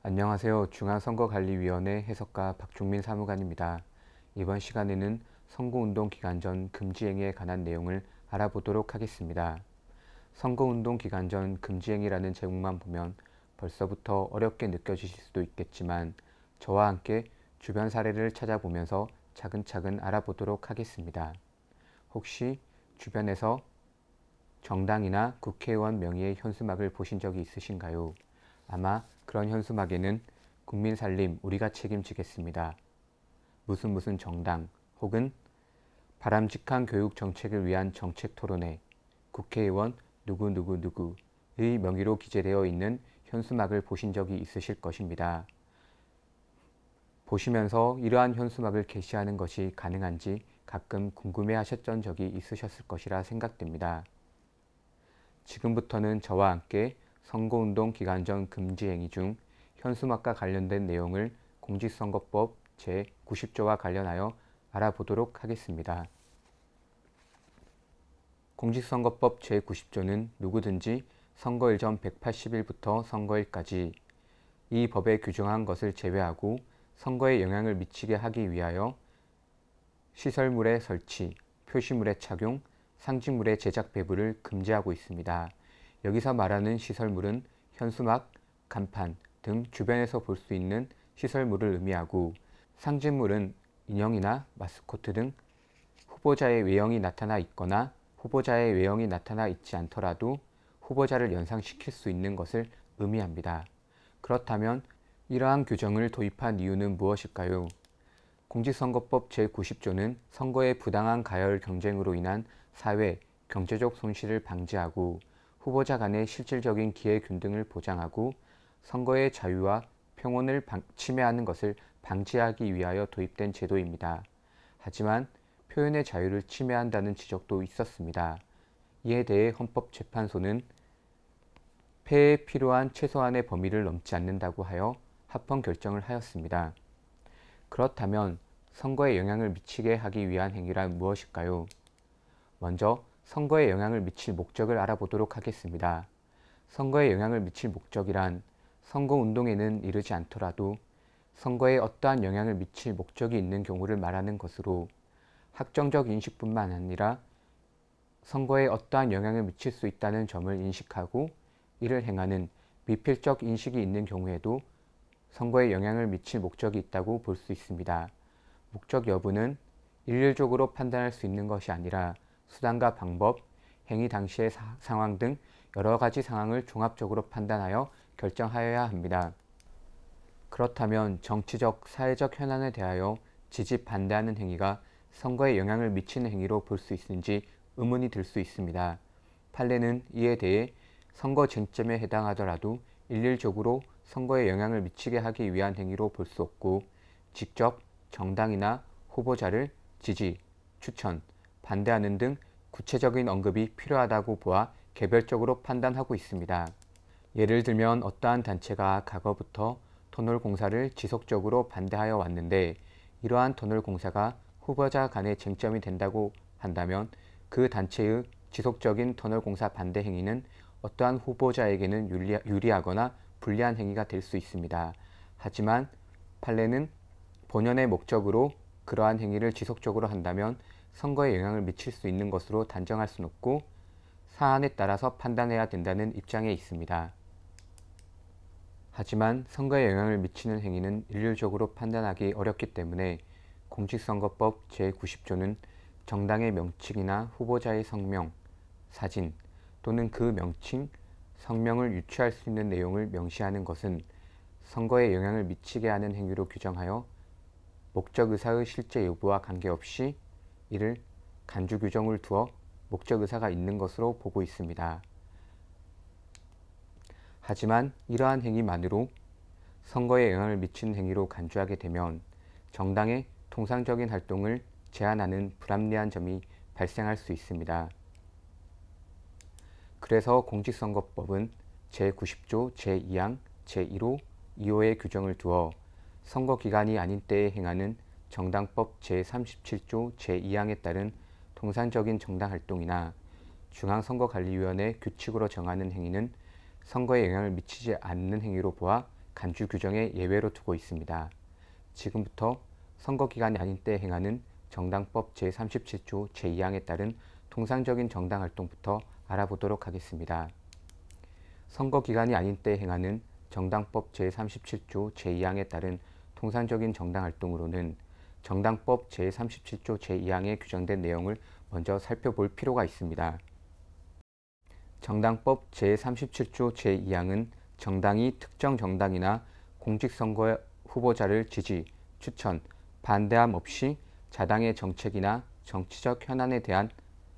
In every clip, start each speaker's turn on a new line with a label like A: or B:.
A: 안녕하세요. 중앙선거관리위원회 해석가 박종민 사무관입니다. 이번 시간에는 선거운동 기간 전 금지행위에 관한 내용을 알아보도록 하겠습니다. 선거운동 기간 전 금지행위라는 제목만 보면 벌써부터 어렵게 느껴지실 수도 있겠지만 저와 함께 주변 사례를 찾아보면서 차근차근 알아보도록 하겠습니다. 혹시 주변에서 정당이나 국회의원 명의의 현수막을 보신 적이 있으신가요? 아마 그런 현수막에는 국민 살림 우리가 책임지겠습니다. 무슨 정당 혹은 바람직한 교육 정책을 위한 정책 토론회, 국회의원 누구누구누구의 명의로 기재되어 있는 현수막을 보신 적이 있으실 것입니다. 보시면서 이러한 현수막을 게시하는 것이 가능한지 가끔 궁금해하셨던 적이 있으셨을 것이라 생각됩니다. 지금부터는 저와 함께 선거운동 기간 전 금지 행위 중 현수막과 관련된 내용을 공직선거법 제90조와 관련하여 알아보도록 하겠습니다. 공직선거법 제90조는 누구든지 선거일 전 180일부터 선거일까지 이 법에 규정한 것을 제외하고 선거에 영향을 미치게 하기 위하여 시설물의 설치, 표시물의 착용, 상징물의 제작 배부를 금지하고 있습니다. 여기서 말하는 시설물은 현수막, 간판 등 주변에서 볼 수 있는 시설물을 의미하고, 상징물은 인형이나 마스코트 등 후보자의 외형이 나타나 있거나 후보자의 외형이 나타나 있지 않더라도 후보자를 연상시킬 수 있는 것을 의미합니다. 그렇다면 이러한 규정을 도입한 이유는 무엇일까요? 공직선거법 제90조는 선거의 부당한 가열 경쟁으로 인한 사회, 경제적 손실을 방지하고 후보자 간의 실질적인 기회균등을 보장하고 선거의 자유와 평온을 침해하는 것을 방지하기 위하여 도입된 제도입니다. 하지만 표현의 자유를 침해한다는 지적도 있었습니다. 이에 대해 헌법재판소는 폐해에 필요한 최소한의 범위를 넘지 않는다고 하여 합헌 결정을 하였습니다. 그렇다면 선거에 영향을 미치게 하기 위한 행위란 무엇일까요? 먼저 선거에 영향을 미칠 목적을 알아보도록 하겠습니다. 선거에 영향을 미칠 목적이란 선거운동에는 이르지 않더라도 선거에 어떠한 영향을 미칠 목적이 있는 경우를 말하는 것으로, 학정적 인식뿐만 아니라 선거에 어떠한 영향을 미칠 수 있다는 점을 인식하고 이를 행하는 미필적 인식이 있는 경우에도 선거에 영향을 미칠 목적이 있다고 볼 수 있습니다. 목적 여부는 일률적으로 판단할 수 있는 것이 아니라 수단과 방법, 행위 당시의 상황 등 여러 가지 상황을 종합적으로 판단하여 결정하여야 합니다. 그렇다면 정치적, 사회적 현안에 대하여 지지 반대하는 행위가 선거에 영향을 미치는 행위로 볼 수 있는지 의문이 들 수 있습니다. 판례는 이에 대해 선거 쟁점에 해당하더라도 일률적으로 선거에 영향을 미치게 하기 위한 행위로 볼 수 없고, 직접 정당이나 후보자를 지지, 추천, 반대하는 등 구체적인 언급이 필요하다고 보아 개별적으로 판단하고 있습니다. 예를 들면 어떠한 단체가 과거부터 터널 공사를 지속적으로 반대하여 왔는데 이러한 터널 공사가 후보자 간의 쟁점이 된다고 한다면 그 단체의 지속적인 터널 공사 반대 행위는 어떠한 후보자에게는 유리하거나 불리한 행위가 될 수 있습니다. 하지만 판례는 본연의 목적으로 그러한 행위를 지속적으로 한다면 선거에 영향을 미칠 수 있는 것으로 단정할 수는 없고 사안에 따라서 판단해야 된다는 입장에 있습니다. 하지만 선거에 영향을 미치는 행위는 일률적으로 판단하기 어렵기 때문에 공직선거법 제90조는 정당의 명칭이나 후보자의 성명, 사진 또는 그 명칭, 성명을 유추할 수 있는 내용을 명시하는 것은 선거에 영향을 미치게 하는 행위로 규정하여 목적 의사의 실제 여부와 관계없이 이를 간주 규정을 두어 목적 의사가 있는 것으로 보고 있습니다. 하지만 이러한 행위만으로 선거에 영향을 미치는 행위로 간주하게 되면 정당의 통상적인 활동을 제한하는 불합리한 점이 발생할 수 있습니다. 그래서 공직선거법은 제90조 제2항 제1호 2호의 규정을 두어 선거 기간이 아닌 때에 행하는 정당법 제37조 제2항에 따른 통상적인 정당활동이나 중앙선거관리위원회 규칙으로 정하는 행위는 선거에 영향을 미치지 않는 행위로 보아 간주 규정에 예외로 두고 있습니다. 지금부터 선거 기간이 아닌 때 행하는 정당법 제37조 제2항에 따른 통상적인 정당 활동부터 알아보도록 하겠습니다. 선거 기간이 아닌 때 행하는 정당법 제37조 제2항에 따른 통상적인 정당 활동으로는 정당법 제37조 제2항에 규정된 내용을 먼저 살펴볼 필요가 있습니다. 정당법 제37조 제2항은 정당이 특정 정당이나 공직선거 후보자를 지지, 추천, 반대함 없이 자당의 정책이나 정치적 현안에 대한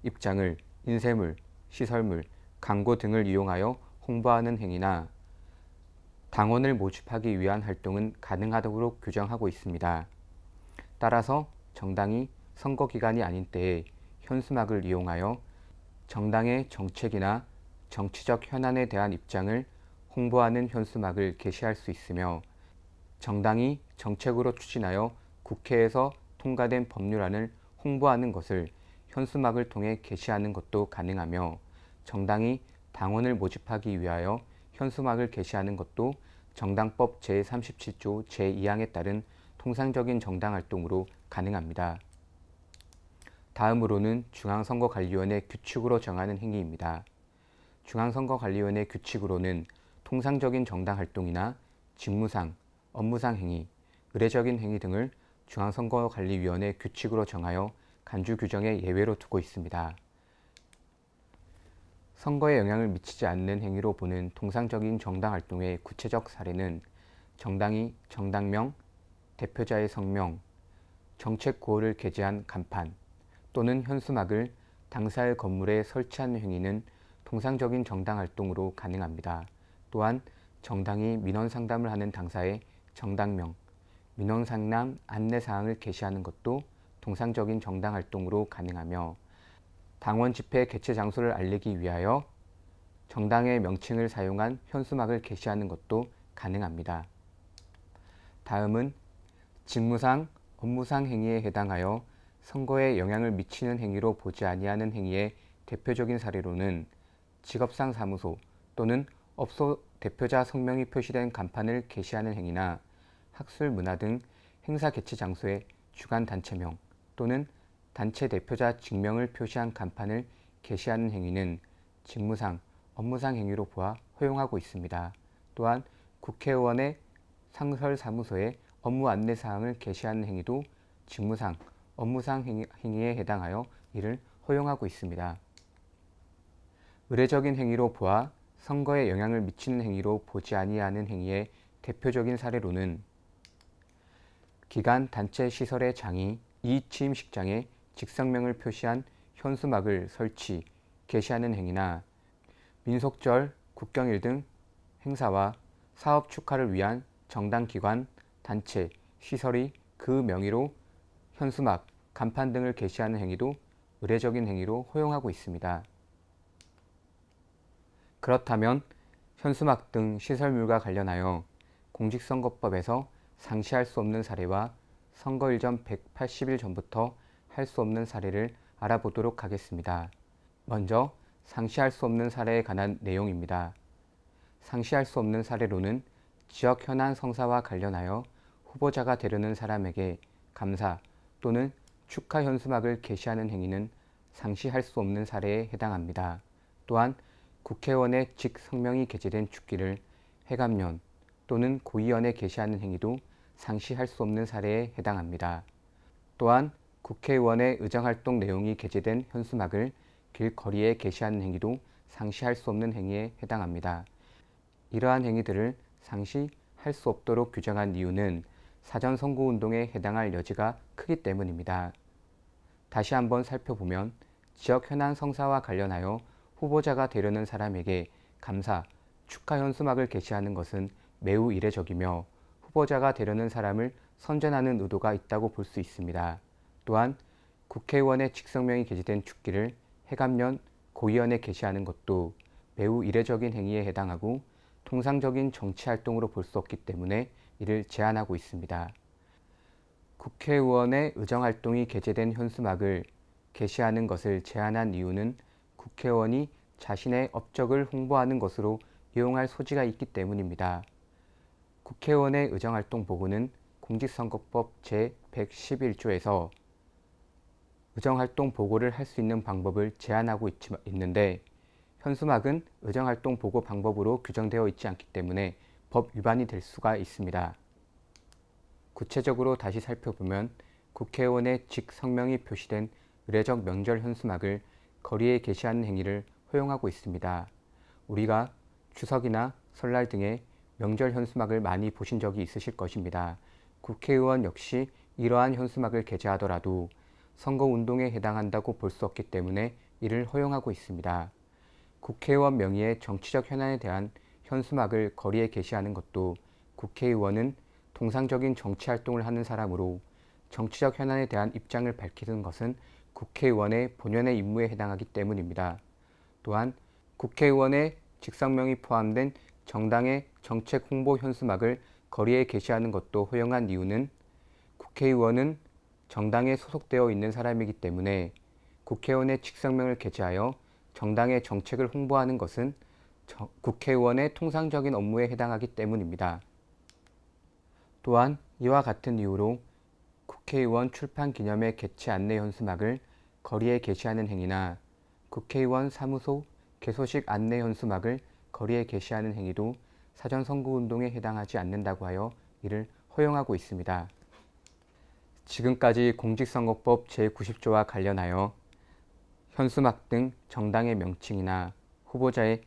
A: 입장을 인쇄물, 시설물, 광고 등을 이용하여 홍보하는 행위나 당원을 모집하기 위한 활동은 가능하도록 규정하고 있습니다. 따라서 정당이 선거 기간이 아닌 때에 현수막을 이용하여 정당의 정책이나 정치적 현안에 대한 입장을 홍보하는 현수막을 게시할 수 있으며, 정당이 정책으로 추진하여 국회에서 통과된 법률안을 홍보하는 것을 현수막을 통해 게시하는 것도 가능하며, 정당이 당원을 모집하기 위하여 현수막을 게시하는 것도 정당법 제37조 제2항에 따른 통상적인 정당 활동으로 가능합니다. 다음으로는 중앙선거관리위원회 규칙으로 정하는 행위입니다. 중앙선거관리위원회 규칙으로는 통상적인 정당 활동이나 직무상, 업무상 행위, 의례적인 행위 등을 중앙선거관리위원회 규칙으로 정하여 간주 규정에 예외로 두고 있습니다. 선거에 영향을 미치지 않는 행위로 보는 통상적인 정당 활동의 구체적 사례는 정당이 정당명, 대표자의 성명, 정책 구호를 게재한 간판 또는 현수막을 당사의 건물에 설치하는 행위는 통상적인 정당 활동으로 가능합니다. 또한 정당이 민원 상담을 하는 당사의 정당명, 민원 상담 안내사항을 게시하는 것도 통상적인 정당 활동으로 가능하며, 당원 집회 개최 장소를 알리기 위하여 정당의 명칭을 사용한 현수막을 게시하는 것도 가능합니다. 다음은 직무상, 업무상 행위에 해당하여 선거에 영향을 미치는 행위로 보지 아니하는 행위의 대표적인 사례로는 직업상 사무소 또는 업소 대표자 성명이 표시된 간판을 게시하는 행위나 학술, 문화 등 행사 개최 장소의 주관 단체명 또는 단체 대표자 직명을 표시한 간판을 게시하는 행위는 직무상, 업무상 행위로 보아 허용하고 있습니다. 또한 국회의원의 상설사무소에 업무 안내사항을 게시하는 행위도 직무상, 업무상 행위에 해당하여 이를 허용하고 있습니다. 의례적인 행위로 보아 선거에 영향을 미치는 행위로 보지 아니하는 행위의 대표적인 사례로는 기관 단체 시설의 장이 이취임식장에 직성명을 표시한 현수막을 설치, 게시하는 행위나 민속절, 국경일 등 행사와 사업 축하를 위한 정당기관, 단체, 시설이 그 명의로 현수막, 간판 등을 게시하는 행위도 의례적인 행위로 허용하고 있습니다. 그렇다면 현수막 등 시설물과 관련하여 공직선거법에서 상시할 수 없는 사례와 선거일 전 180일 전부터 할 수 없는 사례를 알아보도록 하겠습니다. 먼저 상시할 수 없는 사례에 관한 내용입니다. 상시할 수 없는 사례로는 지역 현안 성사와 관련하여 후보자가 되려는 사람에게 감사 또는 축하 현수막을 게시하는 행위는 상시할 수 없는 사례에 해당합니다. 또한 국회의원의 직 성명이 게재된 축기를 회감년 또는 고위원에 게시하는 행위도 상시할 수 없는 사례에 해당합니다. 또한 국회의원의 의정활동 내용이 게재된 현수막을 길거리에 게시하는 행위도 상시할 수 없는 행위에 해당합니다. 이러한 행위들을 상시할 수 없도록 규정한 이유는 사전 선거운동에 해당할 여지가 크기 때문입니다. 다시 한번 살펴보면 지역 현안 성사와 관련하여 후보자가 되려는 사람에게 감사, 축하 현수막을 게시하는 것은 매우 이례적이며 후보자가 되려는 사람을 선전하는 의도가 있다고 볼 수 있습니다. 또한 국회의원의 직성명이 게재된 축기를 회감년 고위원에 게시하는 것도 매우 이례적인 행위에 해당하고 통상적인 정치활동으로 볼 수 없기 때문에 이를 제한하고 있습니다. 국회의원의 의정활동이 게재된 현수막을 게시하는 것을 제한한 이유는 국회의원이 자신의 업적을 홍보하는 것으로 이용할 소지가 있기 때문입니다. 국회의원의 의정활동 보고는 공직선거법 제111조에서 의정활동 보고를 할 수 있는 방법을 제한하고 있는데 현수막은 의정활동 보고 방법으로 규정되어 있지 않기 때문에 법 위반이 될 수가 있습니다. 구체적으로 다시 살펴보면 국회의원의 직 성명이 표시된 의례적 명절 현수막을 거리에 게시하는 행위를 허용하고 있습니다. 우리가 추석이나 설날 등의 명절 현수막을 많이 보신 적이 있으실 것입니다. 국회의원 역시 이러한 현수막을 게재하더라도 선거운동에 해당한다고 볼 수 없기 때문에 이를 허용하고 있습니다. 국회의원 명의의 정치적 현안에 대한 현수막을 거리에 게시하는 것도 국회의원은 통상적인 정치활동을 하는 사람으로 정치적 현안에 대한 입장을 밝히는 것은 국회의원의 본연의 임무에 해당하기 때문입니다. 또한 국회의원의 직성명이 포함된 정당의 정책 홍보 현수막을 거리에 게시하는 것도 허용한 이유는 국회의원은 정당에 소속되어 있는 사람이기 때문에 국회의원의 직성명을 게재하여 정당의 정책을 홍보하는 것은 국회의원의 통상적인 업무에 해당하기 때문입니다. 또한 이와 같은 이유로 국회의원 출판 기념회 개최 안내 현수막을 거리에 게시하는 행위나 국회의원 사무소 개소식 안내 현수막을 거리에 게시하는 행위도 사전선거운동에 해당하지 않는다고 하여 이를 허용하고 있습니다. 지금까지 공직선거법 제90조와 관련하여 현수막 등 정당의 명칭이나 후보자의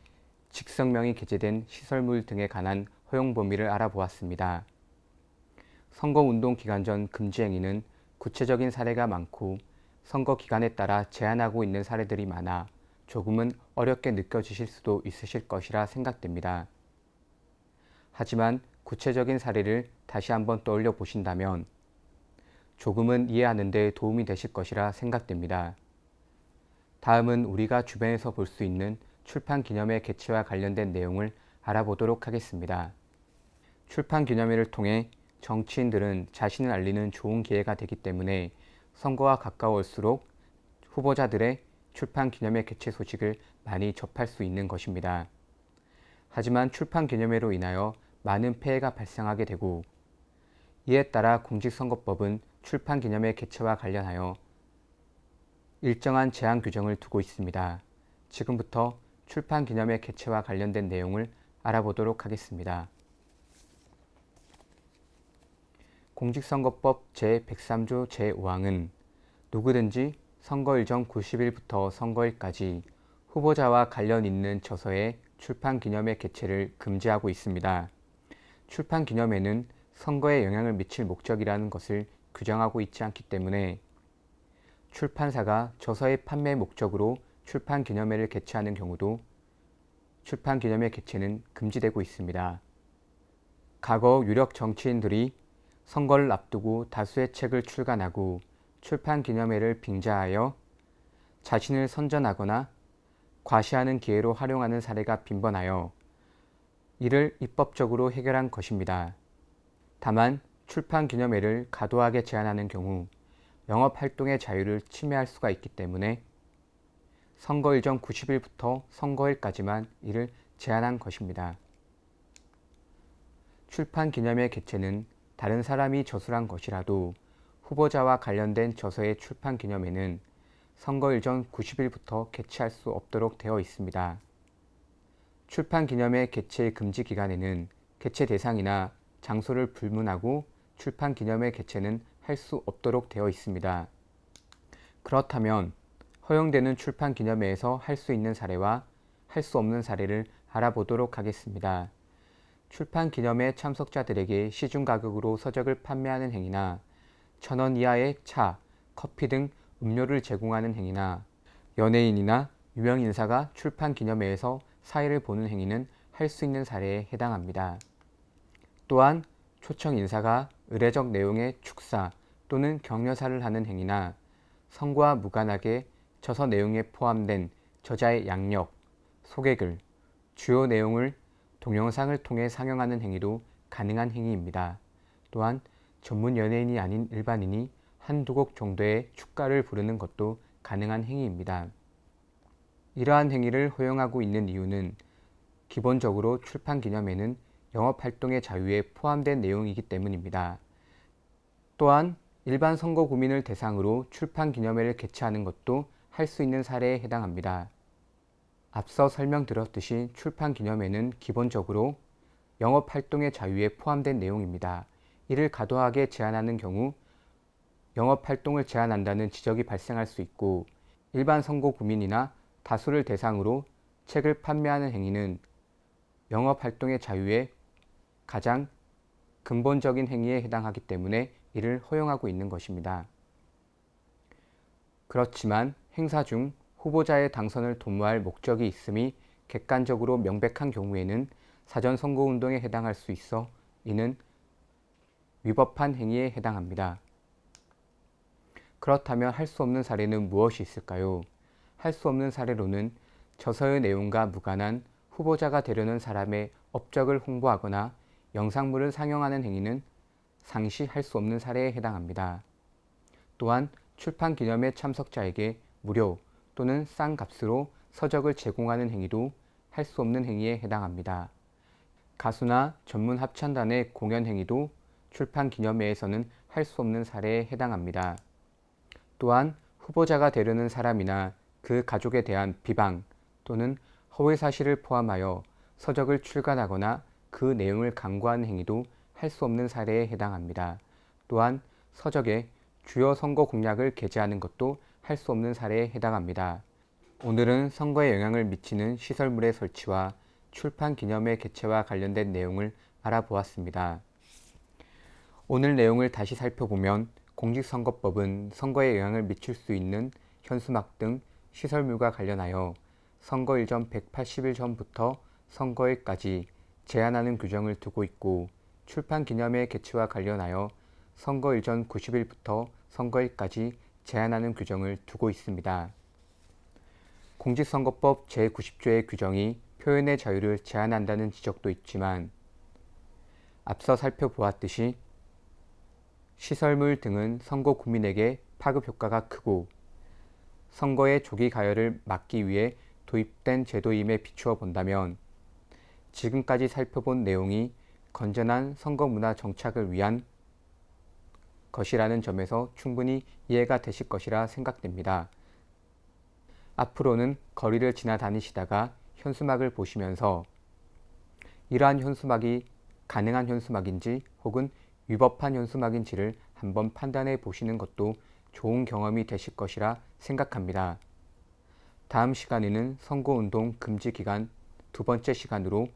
A: 직성명이 게재된 시설물 등에 관한 허용 범위를 알아보았습니다. 선거운동 기간 전 금지 행위는 구체적인 사례가 많고 선거 기간에 따라 제한하고 있는 사례들이 많아 조금은 어렵게 느껴지실 수도 있으실 것이라 생각됩니다. 하지만 구체적인 사례를 다시 한번 떠올려 보신다면 조금은 이해하는 데 도움이 되실 것이라 생각됩니다. 다음은 우리가 주변에서 볼 수 있는 출판 기념회 개최와 관련된 내용을 알아보도록 하겠습니다. 출판 기념회를 통해 정치인들은 자신을 알리는 좋은 기회가 되기 때문에 선거와 가까울수록 후보자들의 출판 기념회 개최 소식을 많이 접할 수 있는 것입니다. 하지만 출판 기념회로 인하여 많은 폐해가 발생하게 되고 이에 따라 공직선거법은 출판 기념회 개최와 관련하여 일정한 제한 규정을 두고 있습니다. 지금부터 출판 기념회 개최와 관련된 내용을 알아보도록 하겠습니다. 공직선거법 제103조 제5항은 누구든지 선거일 전 90일부터 선거일까지 후보자와 관련 있는 저서의 출판 기념회 개최를 금지하고 있습니다. 출판 기념회는 선거에 영향을 미칠 목적이라는 것을 규정하고 있지 않기 때문에 출판사가 저서의 판매 목적으로 출판 기념회를 개최하는 경우도 출판 기념회 개최는 금지되고 있습니다. 과거 유력 정치인들이 선거를 앞두고 다수의 책을 출간하고 출판 기념회를 빙자하여 자신을 선전하거나 과시하는 기회로 활용하는 사례가 빈번하여 이를 입법적으로 해결한 것입니다. 다만 출판 기념회를 과도하게 제한하는 경우 영업활동의 자유를 침해할 수가 있기 때문에 선거일 전 90일부터 선거일까지만 이를 제한한 것입니다. 출판 기념회 개최는 다른 사람이 저술한 것이라도 후보자와 관련된 저서의 출판 기념회는 선거일 전 90일부터 개최할 수 없도록 되어 있습니다. 출판 기념회 개최 금지 기간에는 개최 대상이나 장소를 불문하고 출판 기념회 개최는 할 수 없도록 되어 있습니다. 그렇다면 허용되는 출판 기념회에서 할 수 있는 사례와 할 수 없는 사례를 알아보도록 하겠습니다. 출판 기념회 참석자들에게 시중 가격으로 서적을 판매하는 행위나 1,000원 이하의 차, 커피 등 음료를 제공하는 행위나 연예인이나 유명인사가 출판 기념회에서 사회를 보는 행위는 할 수 있는 사례에 해당합니다. 또한 초청 인사가 의례적 내용의 축사 또는 격려사를 하는 행위나 선거와 무관하게 저서 내용에 포함된 저자의 양력, 소개글, 주요 내용을 동영상을 통해 상영하는 행위도 가능한 행위입니다. 또한 전문 연예인이 아닌 일반인이 한두 곡 정도의 축가를 부르는 것도 가능한 행위입니다. 이러한 행위를 허용하고 있는 이유는 기본적으로 출판 기념회는 영업활동의 자유에 포함된 내용이기 때문입니다. 또한 일반 선거구민을 대상으로 출판기념회를 개최하는 것도 할 수 있는 사례에 해당합니다. 앞서 설명드렸듯이 출판기념회는 기본적으로 영업활동의 자유에 포함된 내용입니다. 이를 과도하게 제한하는 경우 영업활동을 제한한다는 지적이 발생할 수 있고, 일반 선거구민이나 다수를 대상으로 책을 판매하는 행위는 영업활동의 자유의 가장 근본적인 행위에 해당하기 때문에 이를 허용하고 있는 것입니다. 그렇지만 행사 중 후보자의 당선을 도모할 목적이 있음이 객관적으로 명백한 경우에는 사전 선거운동에 해당할 수 있어 이는 위법한 행위에 해당합니다. 그렇다면 할 수 없는 사례는 무엇이 있을까요? 할 수 없는 사례로는 저서의 내용과 무관한 후보자가 되려는 사람의 업적을 홍보하거나 영상물을 상영하는 행위는 상시 할 수 없는 사례에 해당합니다. 또한 출판 기념회 참석자에게 무료 또는 싼 값으로 서적을 제공하는 행위도 할 수 없는 행위에 해당합니다. 가수나 전문 합창단의 공연 행위도 출판 기념회에서는 할 수 없는 사례에 해당합니다. 또한 후보자가 되려는 사람이나 그 가족에 대한 비방 또는 허위 사실을 포함하여 서적을 출간하거나 그 내용을 강구하는 행위도 할 수 없는 사례에 해당합니다. 또한 서적에 주요 선거 공약을 게재하는 것도 할 수 없는 사례에 해당합니다. 오늘은 선거에 영향을 미치는 시설물의 설치와 출판 기념회 개최와 관련된 내용을 알아보았습니다. 오늘 내용을 다시 살펴보면 공직선거법은 선거에 영향을 미칠 수 있는 현수막 등 시설물과 관련하여 선거일 전 180일 전부터 선거일까지 제한하는 규정을 두고 있고, 출판 기념회 개최와 관련하여 선거일 전 90일부터 선거일까지 제한하는 규정을 두고 있습니다. 공직선거법 제90조의 규정이 표현의 자유를 제한한다는 지적도 있지만, 앞서 살펴보았듯이 시설물 등은 선거 구민에게 파급 효과가 크고 선거의 조기 가열을 막기 위해 도입된 제도임에 비추어 본다면 지금까지 살펴본 내용이 건전한 선거 문화 정착을 위한 것이라는 점에서 충분히 이해가 되실 것이라 생각됩니다. 앞으로는 거리를 지나다니시다가 현수막을 보시면서 이러한 현수막이 가능한 현수막인지 혹은 위법한 현수막인지를 한번 판단해 보시는 것도 좋은 경험이 되실 것이라 생각합니다. 다음 시간에는 선거운동 금지 기간 두 번째 시간으로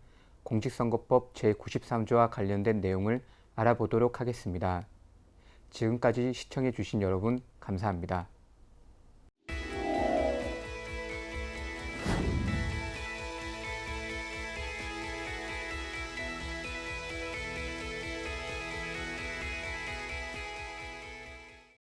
A: 공직선거법 제93조와 관련된 내용을 알아보도록 하겠습니다. 지금까지 시청해 주신 여러분 감사합니다.